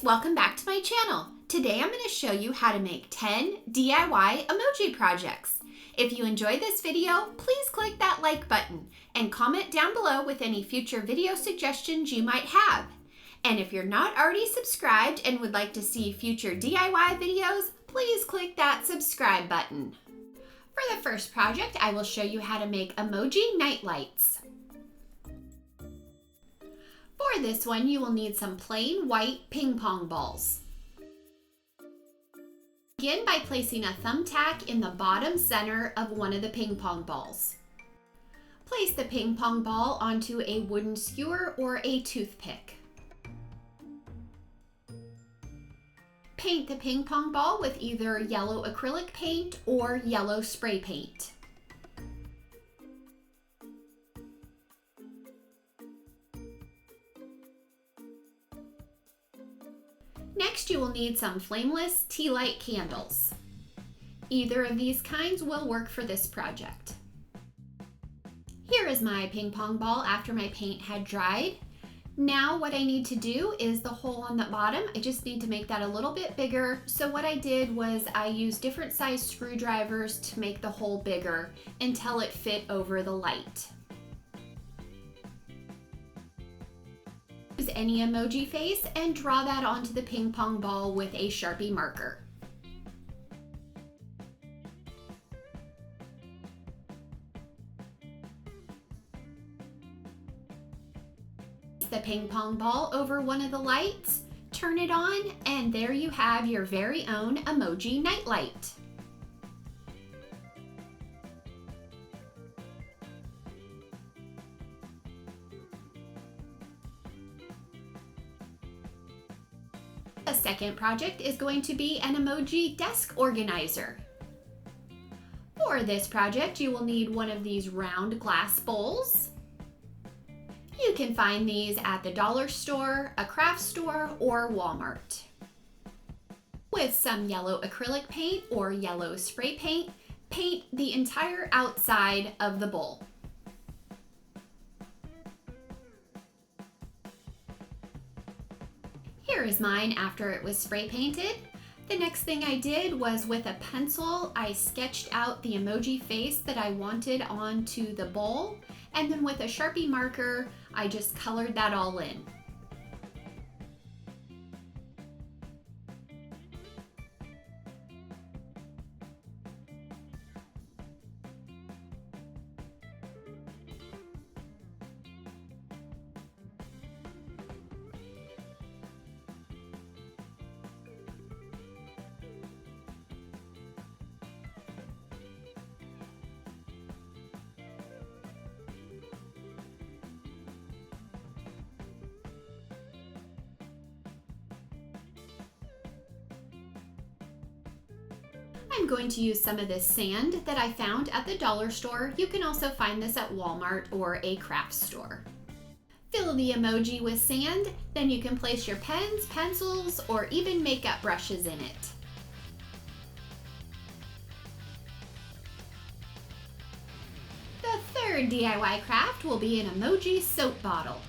welcome back to my channel. Today I'm going to show you how to make 10 DIY emoji projects. If you enjoyed this video, please click that like button and comment down below with any future video suggestions you might have. And if you're not already subscribed and would like to see future DIY videos, please click that subscribe button. For the first project, I will show you how to make emoji night lights. For this one, you will need some plain white ping pong balls. Begin by placing a thumbtack in the bottom center of one of the ping pong balls. Place the ping pong ball onto a wooden skewer or a toothpick. Paint the ping pong ball with either yellow acrylic paint or yellow spray paint. Next, you will need some flameless tea light candles. Either of these kinds will work for this project. Here is my ping pong ball after my paint had dried. Now what I need to do is the hole on the bottom. I just need to make that a little bit bigger. So what I did was I used different size screwdrivers to make the hole bigger until it fit over the light. Use any emoji face and draw that onto the ping pong ball with a Sharpie marker. The ping pong ball over one of the lights, turn it on, and there you have your very own emoji nightlight. The second project is going to be an emoji desk organizer. For this project, you will need one of these round glass bowls. You can find these at the dollar store, a craft store, or Walmart. With some yellow acrylic paint or yellow spray paint, paint the entire outside of the bowl. Here is mine after it was spray painted. The next thing I did was with a pencil, I sketched out the emoji face that I wanted onto the bowl, and then with a Sharpie marker, I just colored that all in. I'm going to use some of this sand that I found at the dollar store. You can also find this at Walmart or a craft store. Fill the emoji with sand, then you can place your pens, pencils, or even makeup brushes in it. The third DIY craft will be an emoji soap bottle.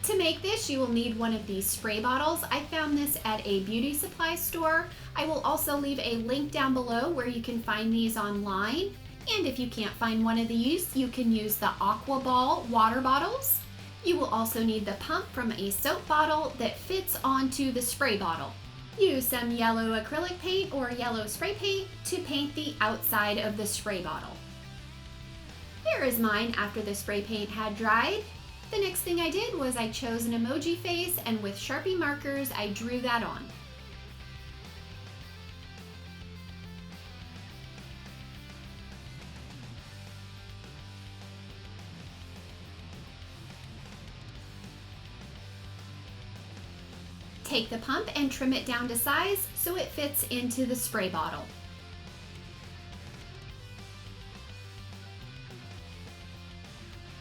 To make this, you will need one of these spray bottles. I found this at a beauty supply store. I will also leave a link down below where you can find these online. And if you can't find one of these, you can use the Aqua Ball water bottles. You will also need the pump from a soap bottle that fits onto the spray bottle. Use some yellow acrylic paint or yellow spray paint to paint the outside of the spray bottle. Here is mine after the spray paint had dried. The next thing I did was I chose an emoji face, and with Sharpie markers, I drew that on. Take the pump and trim it down to size so it fits into the spray bottle.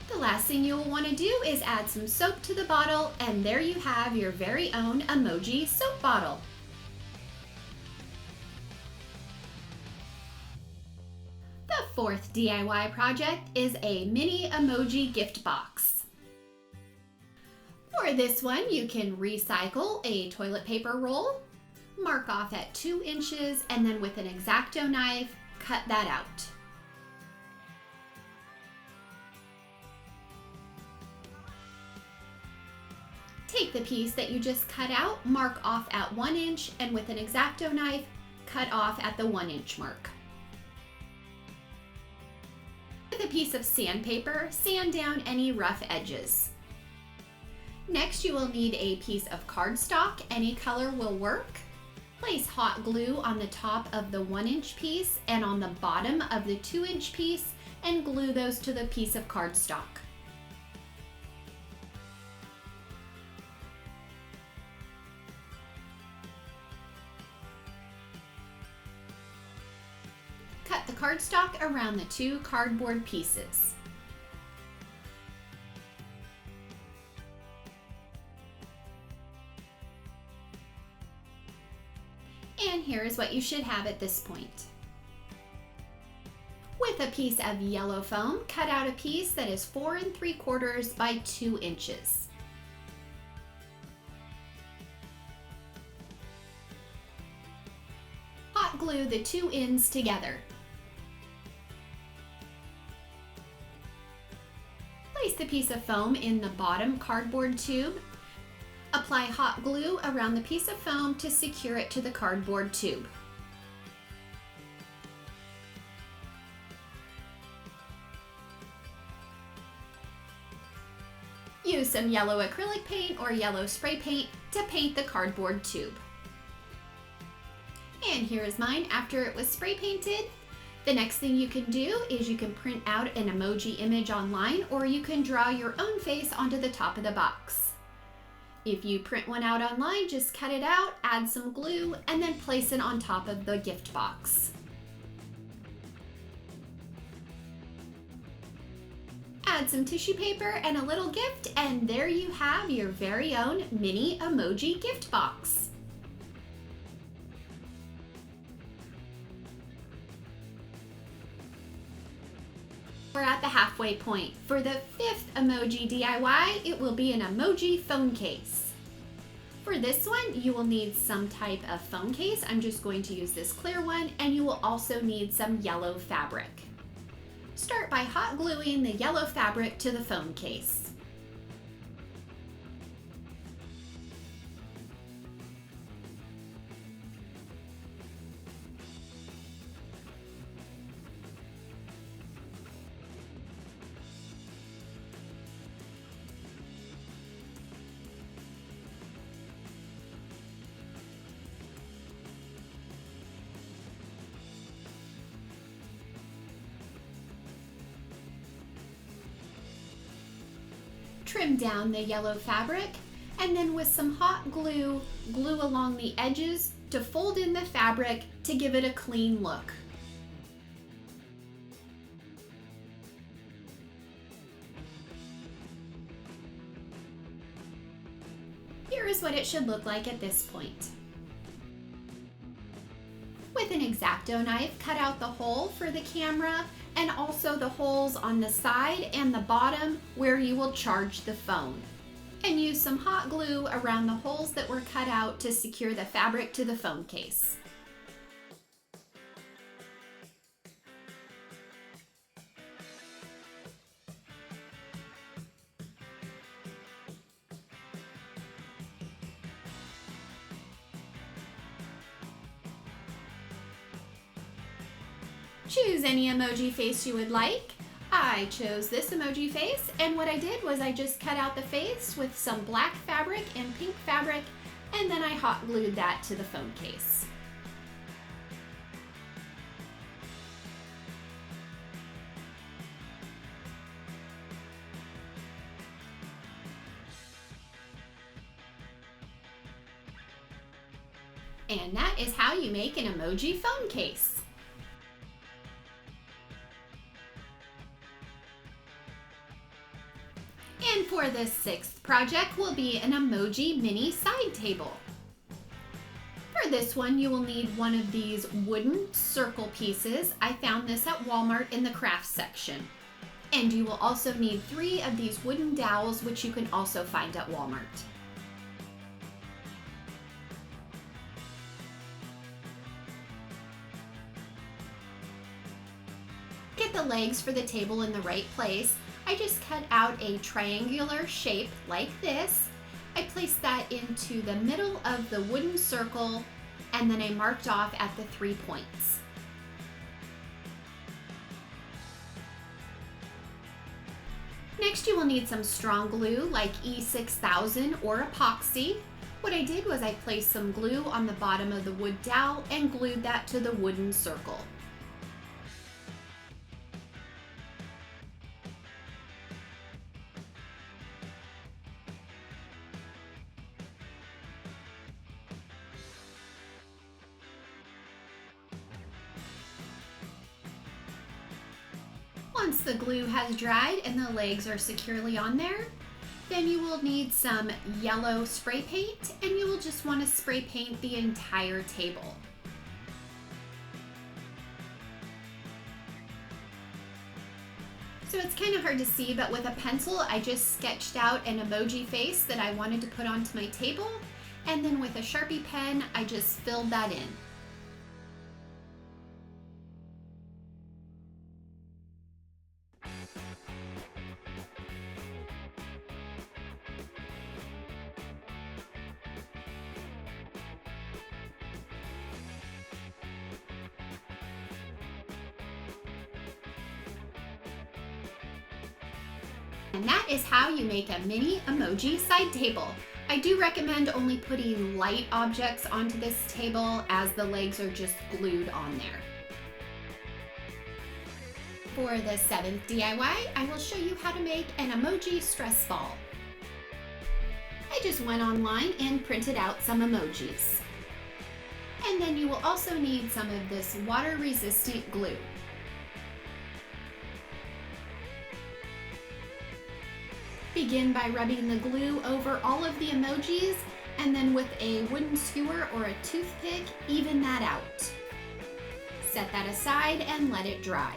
The last thing you will want to do is add some soap to the bottle, and there you have your very own emoji soap bottle. The fourth DIY project is a mini emoji gift box. For this one, you can recycle a toilet paper roll, mark off at 2 inches, and then with an X-Acto knife, cut that out. Take the piece that you just cut out, mark off at 1 inch, and with an X-Acto knife, cut off at the 1 inch mark. With a piece of sandpaper, sand down any rough edges. Next, you will need a piece of cardstock. Any color will work. Place hot glue on the top of the 1 inch piece and on the bottom of the 2 inch piece and glue those to the piece of cardstock. Cut the cardstock around the 2 cardboard pieces. And here is what you should have at this point. With a piece of yellow foam, cut out a piece that is 4 3/4 by 2 inches. Hot glue the 2 ends together. Place the piece of foam in the bottom cardboard tube. Apply hot glue around the piece of foam to secure it to the cardboard tube. Use some yellow acrylic paint or yellow spray paint to paint the cardboard tube. And here is mine after it was spray painted. The next thing you can do is you can print out an emoji image online, or you can draw your own face onto the top of the box. If you print one out online, just cut it out, add some glue, and then place it on top of the gift box. Add some tissue paper and a little gift, and there you have your very own mini emoji gift box. We're at the halfway point. For the 5th emoji DIY, it will be an emoji phone case. For this one, you will need some type of phone case. I'm just going to use this clear one, and you will also need some yellow fabric. Start by hot gluing the yellow fabric to the phone case. Trim down the yellow fabric, and then with some hot glue, glue along the edges to fold in the fabric to give it a clean look. Here is what it should look like at this point. With an X-Acto knife, cut out the hole for the camera and also the holes on the side and the bottom where you will charge the phone. And use some hot glue around the holes that were cut out to secure the fabric to the phone case. Choose any emoji face you would like. I chose this emoji face, and what I did was I just cut out the face with some black fabric and pink fabric, and then I hot glued that to the phone case. And that is how you make an emoji phone case. And for the 6th project will be an emoji mini side table. For this one, you will need one of these wooden circle pieces. I found this at Walmart in the crafts section. And you will also need 3 of these wooden dowels, which you can also find at Walmart. Get the legs for the table in the right place. I just cut out a triangular shape like this. I placed that into the middle of the wooden circle, and then I marked off at the 3 points. Next, you will need some strong glue like E6000 or epoxy. What I did was I placed some glue on the bottom of the wood dowel and glued that to the wooden circle. Once the glue has dried and the legs are securely on there, then you will need some yellow spray paint, and you will just want to spray paint the entire table. So it's kind of hard to see, but with a pencil I just sketched out an emoji face that I wanted to put onto my table, and then with a Sharpie pen I just filled that in. And that is how you make a mini emoji side table. I do recommend only putting light objects onto this table, as the legs are just glued on there. For the 7th DIY, I will show you how to make an emoji stress ball. I just went online and printed out some emojis. And then you will also need some of this water-resistant glue. Begin by rubbing the glue over all of the emojis, and then with a wooden skewer or a toothpick, even that out. Set that aside and let it dry.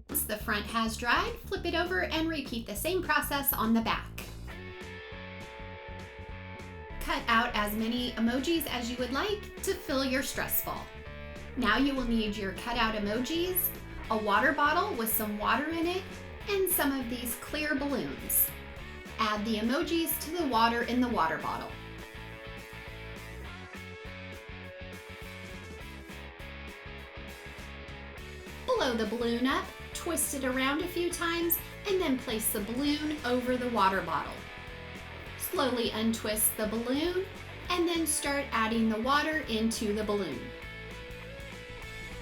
Once the front has dried, flip it over and repeat the same process on the back. Cut out as many emojis as you would like to fill your stress ball. Now you will need your cutout emojis, a water bottle with some water in it, and some of these clear balloons. Add the emojis to the water in the water bottle. Blow the balloon up, twist it around a few times, and then place the balloon over the water bottle. Slowly untwist the balloon, and then start adding the water into the balloon.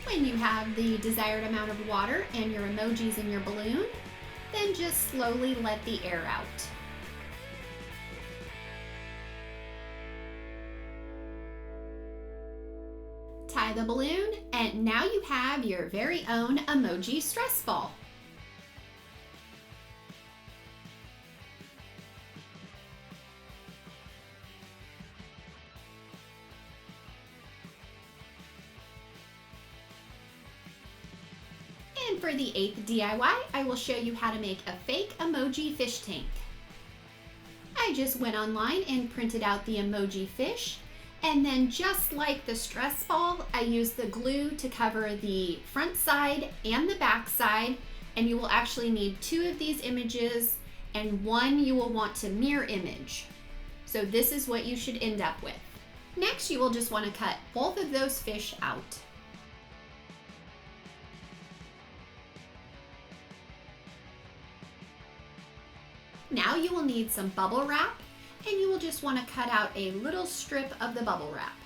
When you have the desired amount of water and your emojis in your balloon, then just slowly let the air out. Tie the balloon, and now you have your very own emoji stress ball. And for the 8th DIY, I will show you how to make a fake emoji fish tank. I just went online and printed out the emoji fish, and then just like the stress ball, I used the glue to cover the front side and the back side, and you will actually need 2 of these images, and 1 you will want to mirror image. So this is what you should end up with. Next, you will just want to cut both of those fish out. Now you will need some bubble wrap, and you will just want to cut out a little strip of the bubble wrap.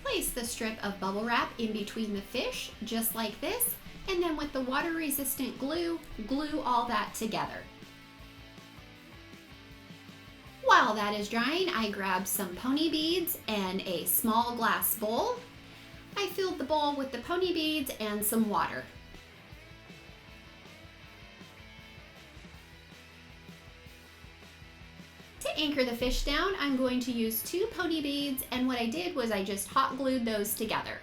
Place the strip of bubble wrap in between the fish, just like this, and then with the water-resistant glue, glue all that together. While that is drying, I grabbed some pony beads and a small glass bowl. I filled the bowl with the pony beads and some water. To anchor the fish down, I'm going to use 2 pony beads, and what I did was I just hot glued those together.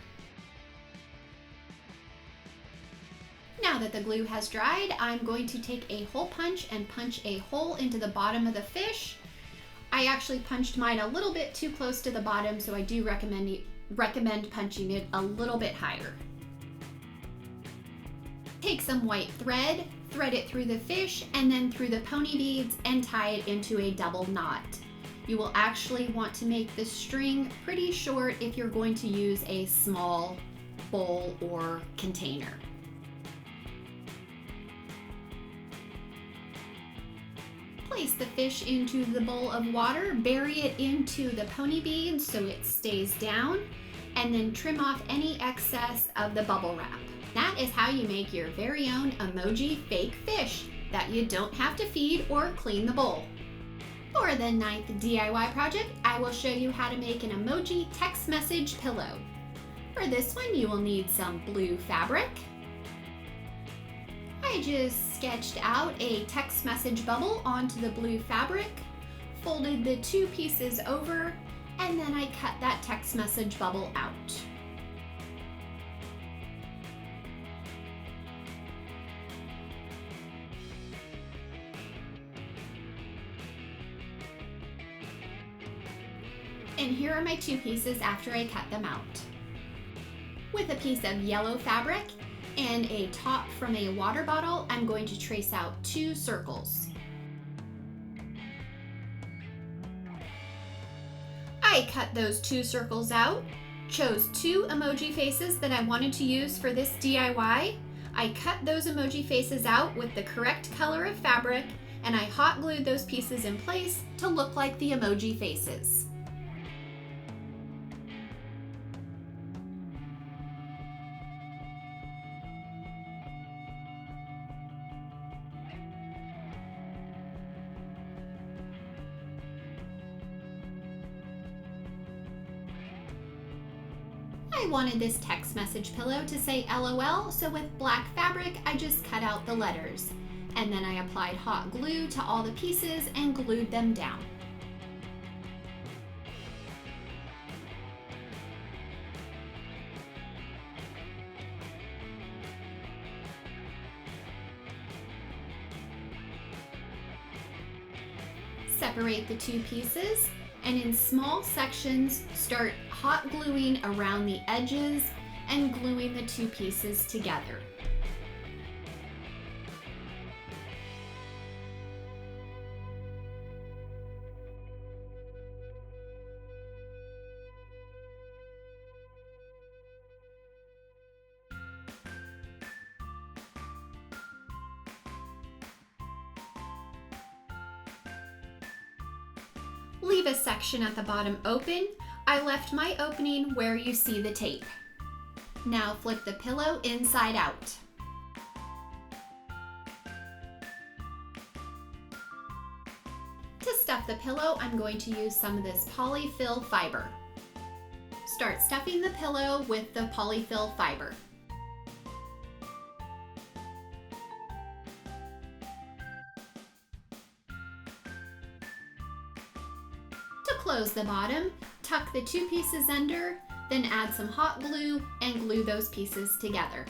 that the glue has dried, I'm going to take a hole punch and punch a hole into the bottom of the fish. I actually punched mine a little bit too close to the bottom, so I do recommend punching it a little bit higher. Take some white thread, thread it through the fish and then through the pony beads and tie it into a double knot. You will actually want to make the string pretty short if you're going to use a small bowl or container. Place the fish into the bowl of water, bury it into the pony beads so it stays down, and then trim off any excess of the bubble wrap. That is how you make your very own emoji fake fish that you don't have to feed or clean the bowl. For the 9th DIY project, I will show you how to make an emoji text message pillow. For this one, you will need some blue fabric. I just sketched out a text message bubble onto the blue fabric, folded the 2 pieces over, and then I cut that text message bubble out. And here are my 2 pieces after I cut them out. With a piece of yellow fabric and a top from a water bottle, I'm going to trace out 2 circles. I cut those 2 circles out, chose 2 emoji faces that I wanted to use for this DIY. I cut those emoji faces out with the correct color of fabric, and I hot glued those pieces in place to look like the emoji faces. I wanted this text message pillow to say LOL, so with black fabric, I just cut out the letters. And then I applied hot glue to all the pieces and glued them down. Separate the 2 pieces, and in small sections, start hot gluing around the edges and gluing the 2 pieces together. Leave a section at the bottom open. I left my opening where you see the tape. Now flip the pillow inside out. To stuff the pillow, I'm going to use some of this polyfill fiber. Start stuffing the pillow with the polyfill fiber. To close the bottom, tuck the 2 pieces under, then add some hot glue and glue those pieces together.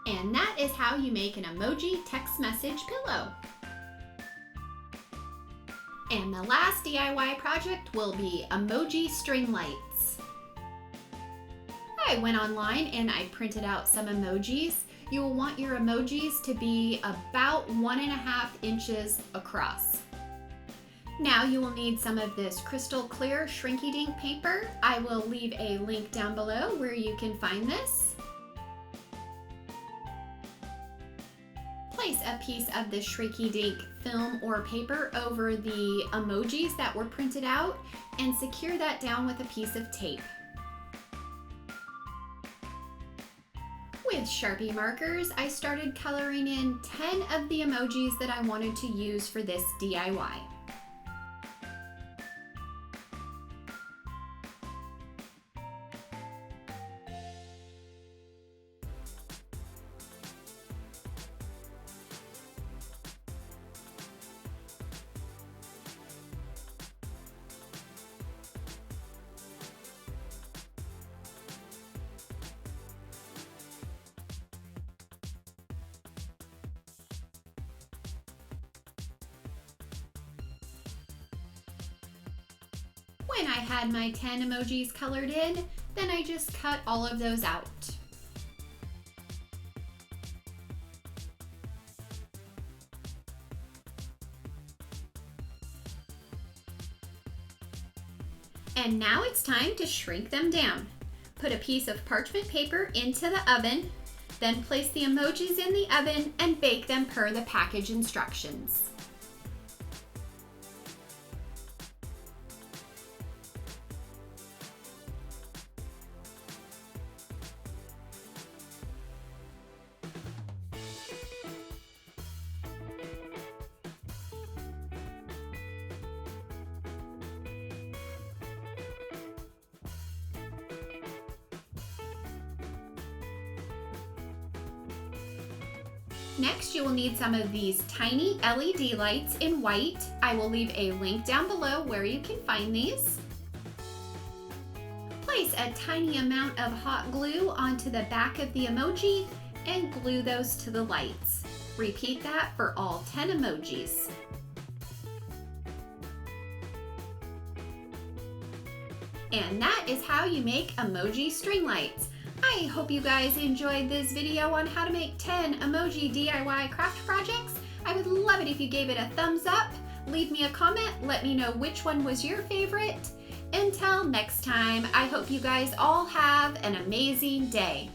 And that is how you make an emoji text message pillow. And the last DIY project will be emoji string lights. I went online and I printed out some emojis. You will want your emojis to be about 1.5 inches across. Now you will need some of this crystal clear shrinky dink paper. I will leave a link down below where you can find this. Place a piece of the shrinky dink film or paper over the emojis that were printed out and secure that down with a piece of tape. With Sharpie markers, I started coloring in 10 of the emojis that I wanted to use for this DIY. When I had my 10 emojis colored in, then I just cut all of those out. And now it's time to shrink them down. Put a piece of parchment paper into the oven, then place the emojis in the oven and bake them per the package instructions. Next, you will need some of these tiny LED lights in white. I will leave a link down below where you can find these. Place a tiny amount of hot glue onto the back of the emoji and glue those to the lights. Repeat that for all 10 emojis. And that is how you make emoji string lights. I hope you guys enjoyed this video on how to make 10 emoji DIY craft projects. I would love it if you gave it a thumbs up. Leave me a comment, let me know which one was your favorite. Until next time, I hope you guys all have an amazing day.